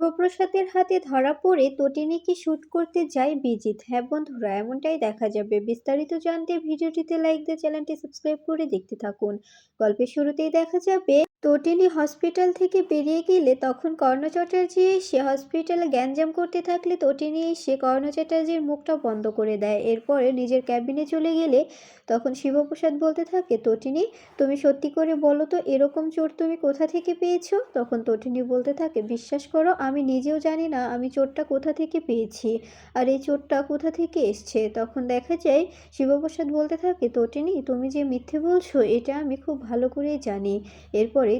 শিবপ্রসাদের হাতে ধরা পড়ে তটিনীকে শুট করতে যায় বিজিত। হ্যাঁ বন্ধুরা, এমনটাই দেখা যাবে। বিস্তারিত জানতে ভিডিওটিতে লাইক দিয়ে চ্যানেলটি সাবস্ক্রাইব করে দেখতে থাকুন। গল্পের শুরুতেই দেখা যাবে তটিনী হসপিটাল থেকে বেরিয়ে গেলে তখন কর্ণ চ্যাটার্জি এসে হসপিটালে গ্যাঞ্জাম করতে থাকলে তটিনী এসে কর্ণ চ্যাটার্জির মুখটা বন্ধ করে দেয়। এরপরে নিজের ক্যাবিনে চলে গেলে তখন শিবপ্রসাদ বলতে থাকে, তটিনী তুমি সত্যি করে বলো তো এরকম চোট তুমি কোথা থেকে পেয়েছো? তখন তটিনী বলতে থাকে, বিশ্বাস করো আমি নিজেও জানি না আমি চোটটা কোথা থেকে পেয়েছি আর এই চোটটা কোথা থেকে এসছে। তখন দেখা যায় শিবপ্রসাদ বলতে থাকে, তটিনী তুমি যে মিথ্যে বলছো এটা আমি খুব ভালো করেই জানি। এরপরেই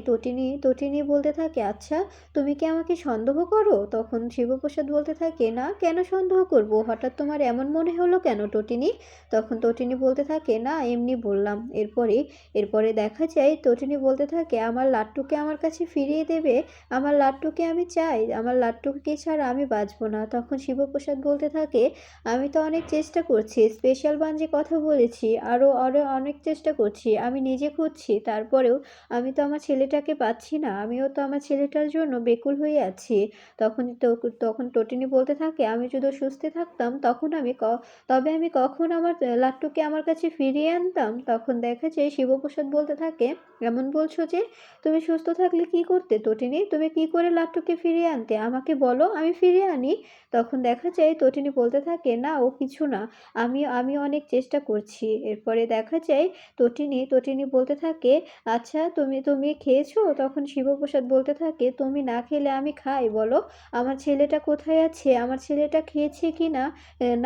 তটিনী বলতে থাকে, আচ্ছা তুমি কি আমাকে সন্দেহ করো? তখন শিবপ্রসাদ বলতে থাকে, না কেন সন্দেহ করব, হঠাৎ তোমার এমন মনে হলো কেন তটিনী? তখন তটিনী বলতে থাকে, না এমনি বললাম। এরপরে দেখা যায় তটিনী বলতে থাকে, আমার লাট্টুকে আমার কাছে ফিরিয়ে দেবে, আমার লাট্টুকে আমি চাই, আমার লাট্টুকে ছাড়া আমি বাঁচবো না। তখন শিবপ্রসাদ বলতে থাকে, আমি তো অনেক চেষ্টা করছি, স্পেশাল বাঞ্চে কথা বলেছি, আরও আরও অনেক চেষ্টা করছি, আমি নিজে খুঁজছি, তারপরেও আমি তো আমার ছেলেটাকে পাচ্ছি না, আমিও তো আমার ছেলেটার জন্য বেকুল হয়ে আছি। তখন তটিনী বলতে থাকে, আমি যদি সুস্থ থাকতাম তবে আমি কখন আমার লাট্টুকে আমার কাছে ফিরিয়ে আনতাম। তখন দেখা যায় শিবপ্রসাদ বলতে থাকে, এমন বলছো যে তুমি সুস্থ থাকলে কি করতে তটিনী, তুমি কি করে লাট্টুকে ফিরিয়ে আনতে আমাকে বলো, আমি ফিরিয়ে আনি। তখন দেখা যায় তটিনী বলতে থাকে, না ও কিছু না, আমি অনেক চেষ্টা করছি। এরপরে দেখা যায় তটিনী বলতে থাকে, আচ্ছা তুমি তুমি খেয়েছো? তখন শিবপ্রসাদ বলতে থাকে, তুমি না খেলে আমি খাই বলো, আমার ছেলেটা কোথায় আছে, আমার ছেলেটা খেয়েছে কি না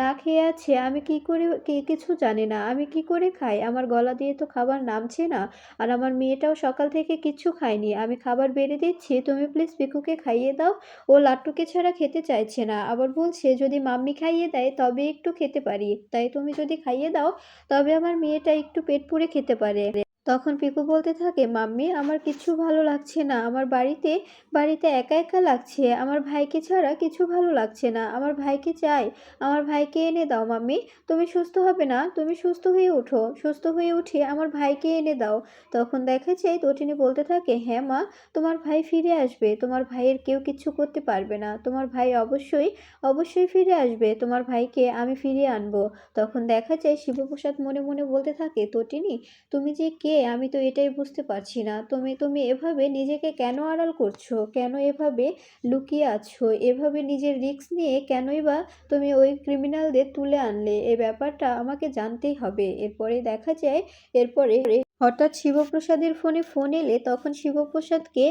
না খেয়ে আছে আমি কি করে কিছু জানি না, আমি কি করে খাই, আমার গলা দিয়ে তো খাবার নামছে না, আর আমার মেয়েটাও সকাল থেকে কিচ্ছু খায়নি, আমি খাবার বেড়ে দিচ্ছি, তুমি প্লিজ পিকুকে খাইয়ে দাও, ও লাট্টুকে ছাড়া খেতে চাইছে না, আবার বলছে যদি মাম্মি খাইয়ে দেয় তবে একটু খেতে পারি, তাই তুমি যদি খাইয়ে দাও তবে আমার মেয়েটা একটু পেট পুড়ে খেতে পারে। তখন পিকু বলতে থাকে, মাম্মি আমার কিছু ভালো লাগছে না, আমার বাড়িতে বাড়িতে একা একা লাগছে, আমার ভাইকে ছাড়া কিছু ভালো লাগছে না, আমার ভাইকে চাই, আমার ভাইকে এনে দাও মাম্মি, তুমি সুস্থ হবে না, তুমি সুস্থ হয়ে ওঠো, সুস্থ হয়ে উঠে আমার ভাইকে এনে দাও। তখন দেখা যায় তটিনী বলতে থাকে, হ্যাঁ মা, তোমার ভাই ফিরে আসবে, তোমার ভাইয়ের কেউ কিচ্ছু করতে পারবে না, তোমার ভাই অবশ্যই অবশ্যই ফিরে আসবে, তোমার ভাইকে আমি ফিরিয়ে আনবো। তখন দেখা যায় শিবপ্রসাদ মনে মনে বলতে থাকে, তটিনী তুমি যে কে আমি তো এটাই বুঝতে পারছি না, তুমি তুমি এভাবে নিজেকে কেন আড়াল করছো, কেন এভাবে লুকিয়ে আছো, এভাবে নিজের রিস্ক নিয়ে কেনই বা তুমি ওই ক্রিমিনালদের তুলে আনলে, এই ব্যাপারটা আমাকে জানতেই হবে। এরপরে দেখা যায় এরপরে হঠাৎ শিবপ্রসাদের ফোনে ফোন এলে তখন শিবপ্রসাদকে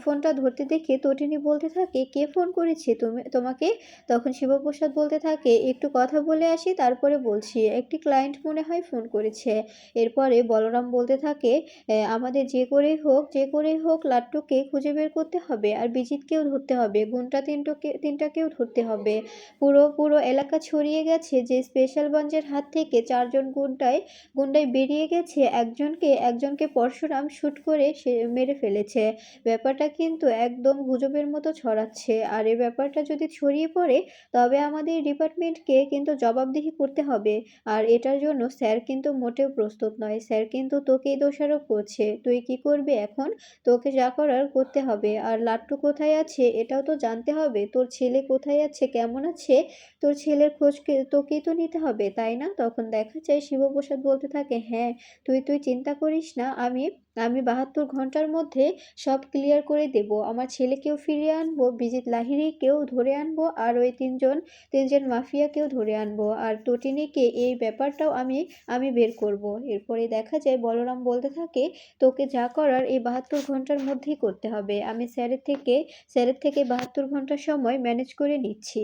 ফোনটা ধরতে দেখে তটিনী বলতে থাকে, কে ফোন করেছে তোমাকে? তখন শিবপ্রসাদ বলতে থাকে, একটু কথা বলে আসি তারপরে বলছি, একটি ক্লায়েন্ট মনে হয় ফোন করেছে। এরপরে বলরাম বলতে থাকে, আমাদের যে করেই হোক লাট্টুকে খুঁজে বের করতে হবে আর বিজিতকেও ধরতে হবে, গুন্ডা তিনটাকেও ধরতে হবে। পুরো পুরো এলাকা ছড়িয়ে গেছে যে স্পেশাল ব্রাঞ্চের হাত থেকে চারজন গুন্ডায় বেরিয়ে গেছে, একজনকে পরশুরাম শুট করে সে মেরে ফেলেছে। ব্যাপারটা কিন্তু একদম গুজবের মতো ছড়াচ্ছে, আর এই ব্যাপারটা যদি ছড়িয়ে পড়ে তবে আমাদের ডিপার্টমেন্টকে কিন্তু জবাবদিহি করতে হবে, আর এটার জন্য স্যার কিন্তু মোটেও প্রস্তুত নয়, স্যার কিন্তু তোকেই দোষারোপ করছে, তুই কি করবি এখন? তোকে যা করার করতে হবে, আর লাট্টু কোথায় আছে এটাও তো জানতে হবে, তোর ছেলে কোথায় আছে, কেমন আছে, তোর ছেলের খোঁজ তোকেই তো নিতে হবে তাই না? তখন দেখা যায় শিবপ্রসাদ বলতে থাকে, হ্যাঁ তুই চিন্তা করিস না, আমি আমি 72 ঘন্টার মধ্যে সব ক্লিয়ার করে দেব, আমার ছেলেকেও ফিরিয়ে আনবো, বিজিত লাহিড়ীকেও ধরে আনবো, আর ওই তিনজন মাফিয়াকেও ধরে আনবো, আর তটিনীকে এই ব্যাপারটাও আমি আমি বের করব। এরপরে দেখা যায় বলরাম বলতে থাকে, তোকে যা করার এই 72 ঘন্টার মধ্যেই করতে হবে, আমি স্যারের থেকে 72 ঘন্টার সময় ম্যানেজ করে নিচ্ছি।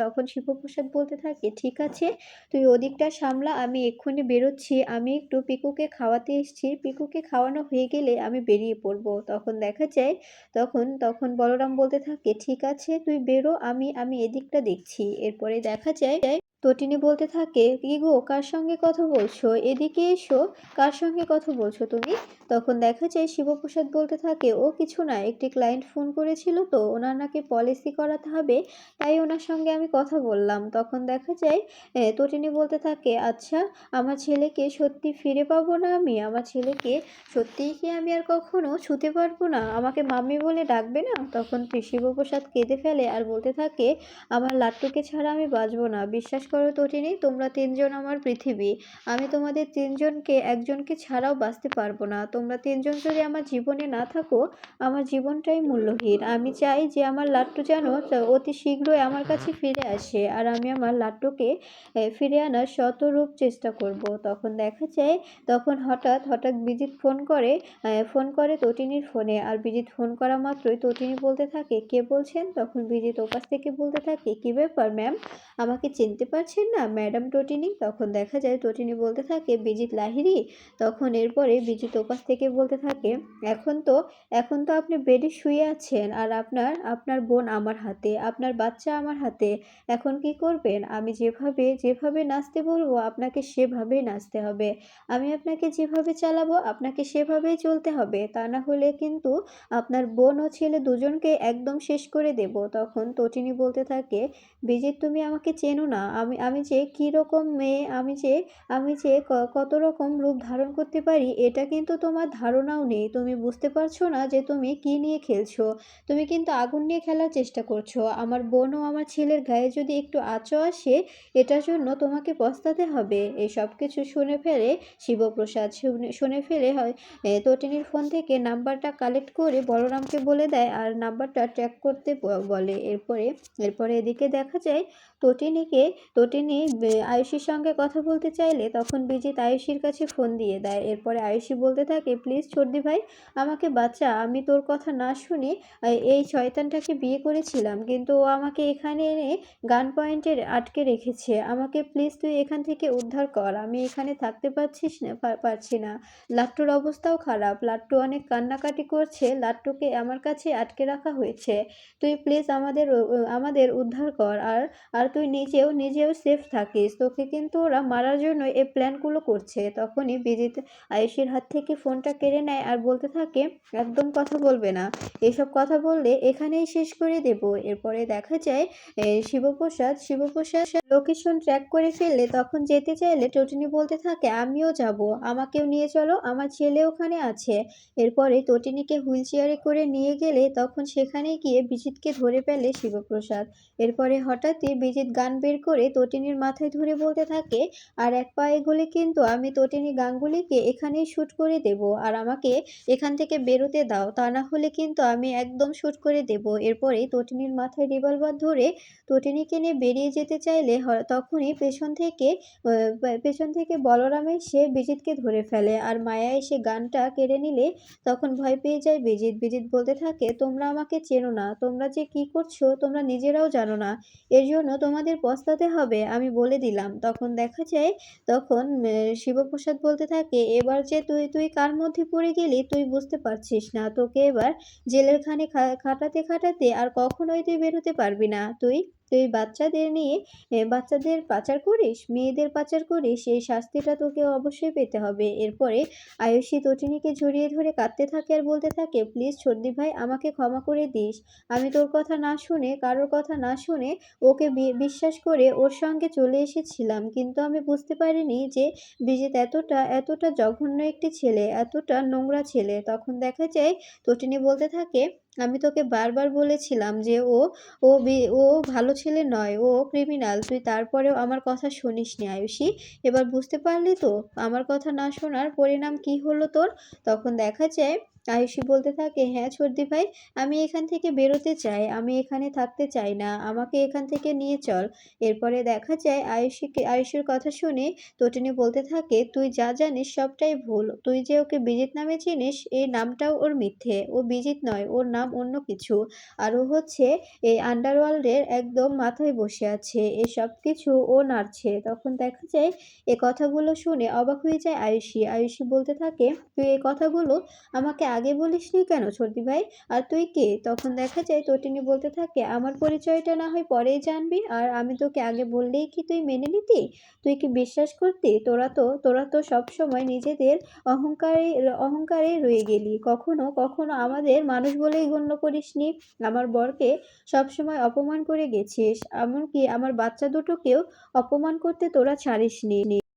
তখন শিবপ্রসাদ বলতে থাকে, ঠিক আছে তুই ওদিকটা সামলা, আমি এক্ষুনি বেরোচ্ছি, আমি একটু পিকুকে খাওয়াতে এসেছি, পিকুকে খাওয়ানো হয়ে গেলে আমি বেরিয়ে পড়বো। তখন দেখা যায় তখন বলরাম বলতে থাকে, ঠিক আছে তুই বেরো, আমি আমি এদিকটা দেখছি। এরপরে দেখা যায় তটিনী বলতে থাকে, "কি গো, কার সঙ্গে কথা বলছো? এদিকে এসো, কার সঙ্গে কথা বলছো তুমি?" তখন দেখা যায় শিবপ্রসাদ বলতে থাকে, "ও কিছু না, একটি ক্লায়েন্ট ফোন করেছিল তো, ওনার নাকি পলিসি করাতে হবে, তাই ওনার সঙ্গে আমি কথা বললাম।" তখন দেখা যায় তটিনী বলতে থাকে, "আচ্ছা, আমার ছেলেকে সত্যি ফিরে পাবো না আমি? আমার ছেলেকে সত্যিই কি আমি আর কখনো ছুতে পারবো না? আমাকে মাম্মি বলে ডাকবে না?" তখন শিবপ্রসাদ কেঁদে ফেলে আর বলতে থাকে, "আমার লাট্টুকে ছাড়া আমি বাঁচব না। বিশ্বাস করো তটিনী, তোমরা ৩ জন আমার পৃথিবী। আমি তোমাদের ৩ জনকে একজনকে ছাড়াও বাঁচতে পারবো না। তোমরা ৩ জন যদি আমার জীবনে না থাকো, আমার জীবনটাই মূল্যহীন। আমি চাই যে আমার লাট্টু যেন অতি শীঘ্রই আমার কাছে ফিরে আসে। আর আমি আমার লাট্টুকে ফিরে আনার শতরূপ চেষ্টা করব।" তখন দেখা যায়, তখন হঠাৎ বিজিত ফোন করে তটিনীর ফোনে। আর বিজিত ফোন করা মাত্রই তটিনী বলতে থাকে, "কে বলছেন?" তখন বিজিত ওপাশ থেকে বলতে থাকে, "কি ব্যাপার ম্যাম? আমাকে চিনতে পারছেন না, ম্যাডাম টটিনী?" তখন দেখা যায় তটিনী বলতে থাকে, "বিজিত লাহিড়ী?" তখন এরপরে বিজিত ওপাশ থেকে বলতে থাকে, এখন তো আপনি বেডে শুয়ে আছেন, আর আপনার বোন আমার হাতে, আপনার বাচ্চা আমার হাতে। এখন কি করবেন? আমি যেভাবে নাচতে বলবো আপনাকে সেভাবেই নাচতে হবে। আমি আপনাকে যেভাবে চালাবো আপনাকে সেভাবেই চলতে হবে। তা না হলে কিন্তু আপনার বোন ও ছেলে দুজনকে একদম শেষ করে দেব।" তখন তটিনী বলতে থাকে, "বিজিত, তুমি আমাকে চেনো না। আমি আমি যে কী রকম মেয়ে, আমি যে কত রকম রূপ ধারণ করতে পারি, এটা কিন্তু তোমার ধারণাও নেই। তুমি বুঝতে পারছো না যে তুমি কী নিয়ে খেলছো। তুমি কিন্তু আগুন নিয়ে খেলার চেষ্টা করছো। আমার বোন ও আমার ছেলের গায়ে যদি একটু আঁচও আসে, এটার জন্য তোমাকে পস্তাতে হবে।" এই সব কিছু শুনে ফেলে শিবপ্রসাদ। শুনে ফেলে হয় তটিনীর ফোন থেকে নাম্বারটা কালেক্ট করে বলরামকে বলে দেয় আর নাম্বারটা ট্র্যাক করতে বলে। এরপরে এদিকে দেখা যায় তটিনী আয়ুষীর সঙ্গে কথা বলতে চাইলে তখন বিজিত আয়ুষীর কাছে ফোন দিয়ে দেয়। এরপরে আয়ুষী বলতে থাকে, "প্লিজ চর্দি ভাই, আমাকে বাঁচা। আমি তোর কথা না শুনে এই শয়তানটাকে বিয়ে করেছিলাম, কিন্তু ও আমাকে এখানে এনে গান পয়েন্টে আটকে রেখেছে। আমাকে প্লিজ তুই এখান থেকে উদ্ধার কর। আমি এখানে থাকতে পারছি না। লাট্টুর অবস্থাও খারাপ। লাট্টু অনেক কান্নাকাটি করছে। লাট্টুকে আমার কাছে আটকে রাখা হয়েছে। তুই প্লিজ আমাদের উদ্ধার কর। আর তুই নিজেও সেফ থাকিস। তোকে কিন্তু ওরা মারার জন্য এই প্ল্যানগুলো করছে।" তখনই বিজিত আয়ুষীর হাত থেকে ফোনটা কেড়ে নেয় আর বলতে থাকে, "একদম কথা বলবে না। এসব কথা বললে এখানেই শেষ করে দেব।" এরপরে দেখা যায় শিবপ্রসাদ লোকেশন ট্র্যাক করে ফেললে তখন যেতে চাইলে তটিনী বলতে থাকে, "আমিও যাব। আমাকেও নিয়ে চলো। আমার ছেলে ওখানে আছে।" এরপরে তটিনীকে হুইল চেয়ারে করে নিয়ে গেলে তখন সেখানে গিয়ে বিজিতকে ধরে ফেলে শিবপ্রসাদ। এরপরে হঠাৎই বিজিত গান বের করে তটিনীর মাথায় ধরে বলতে থাকে, "আর এক পা এগোলে কিন্তু আমি তটিনী গাঙ্গুলিকে এখানেই শ্যুট করে দেব। আর আমাকে এখান থেকে বেরোতে দাও। তা না হলে কিন্তু আমি একদম শ্যুট করে দেব।" এরপরেই তটিনীর মাথায় রিভলভার ধরে তটিনীকে নিয়ে বেরিয়ে যেতে চাইলে তখনই পেছন থেকে বলরাম এসে বিজিতকে ধরে ফেলে। আর মায়া এসে গানটা কেড়ে নিলে তখন ভয় পেয়ে যায় বিজিত। বিজিত বলতে থাকে, "তোমরা আমাকে চেনো না। তোমরা যে কি করছো তোমরা নিজেরাও জানো না। এর জন্য তোমাদের পস্তাতে হবে, আমি বলে দিলাম।" তখন দেখা যায় তখন শিবপ্রসাদ বলতে থাকে, "এবার যে তুই কার মধ্যে পড়ে গেলি তুই বুঝতে পারছিস না। তোকে এবার জেলের খানে খাটাতে আর কখনোই তুই বেরোতে পারবি না। তুই বাচ্চাদের পাচার করিস, মেয়েদের পাচার করিস, এই শাস্তিটা তোকে অবশ্যই পেতে হবে।" এরপরে আয়ুষী তটিনীকে জড়িয়ে ধরে কাঁদতে থাকে আর বলতে থাকে, "প্লিজ সর্দি ভাই, আমাকে ক্ষমা করে দিস। আমি তোর কথা না শুনে, কারোর কথা না শুনে ওকে বিশ্বাস করে ওর সঙ্গে চলে এসেছিলাম। কিন্তু আমি বুঝতে পারিনি যে বিজিত এতটা জঘন্য একটি ছেলে, এতটা নোংরা ছেলে।" তখন দেখা যায় তটিনী বলতে থাকে, "আমি তোকে বারবার বলেছিলাম যে ও ভালো ছেলে নয়, ও ক্রিমিনাল। তুই তারপরেও আমার কথা শুনিসনি আয়ুষী। এবার বুঝতে পারলি তো আমার কথা না শোনার পরিণাম কি হলো তোর?" তখন দেখা যায় আয়ুষী বলতে থাকে, "হ্যাঁ ছর্দি ভাই, আমি এখান থেকে বেরোতে চাই। আমি এখানে থাকতে চাই না। আমাকে এখান থেকে নিয়ে চল।" এরপরে দেখা যায় আয়ুষীর কথা শুনে তটিনী বলতে থাকে, "তুই যা জানিস সবটাই ভুল। তুই যে ওকে বিজিত নামে চিনিস, এই নামটাও ওর মিথ্যে। ও বিজিত নয়, ওর নাম অন্য কিছু। আর ও হচ্ছে এই আন্ডারওয়ার্ল্ডের একদম মাথায় বসে আছে। এসব কিছু ও নাড়ছে।" তখন দেখা যায় এ কথাগুলো শুনে অবাক হয়ে যায় আয়ুষী। আয়ুষী বলতে থাকে, "তুই এই কথাগুলো আমাকে আগে বলিসনি কেন ছোটি ভাই? আর তুই কে? তখন দেখা যায় তটিনী বলতে থাকে, আমার পরিচয়টা না হয় পরেই জানবি, আর আমি তোকে আগে বললেই কি তুই মেনে নিতি? তুই কি বিশ্বাস করতি? তোরা তো সবসময় নিজেদের অহংকারে অহংকারে রয়ে গেলি। কখনো কখনো আমাদের মানুষ বলেই গণ্য করিসনি। আমার বরকে সবসময় অপমান করে গেছিস। এমনকি আমার বাচ্চা দুটোকেও অপমান করতে তোরা ছাড়িসনি।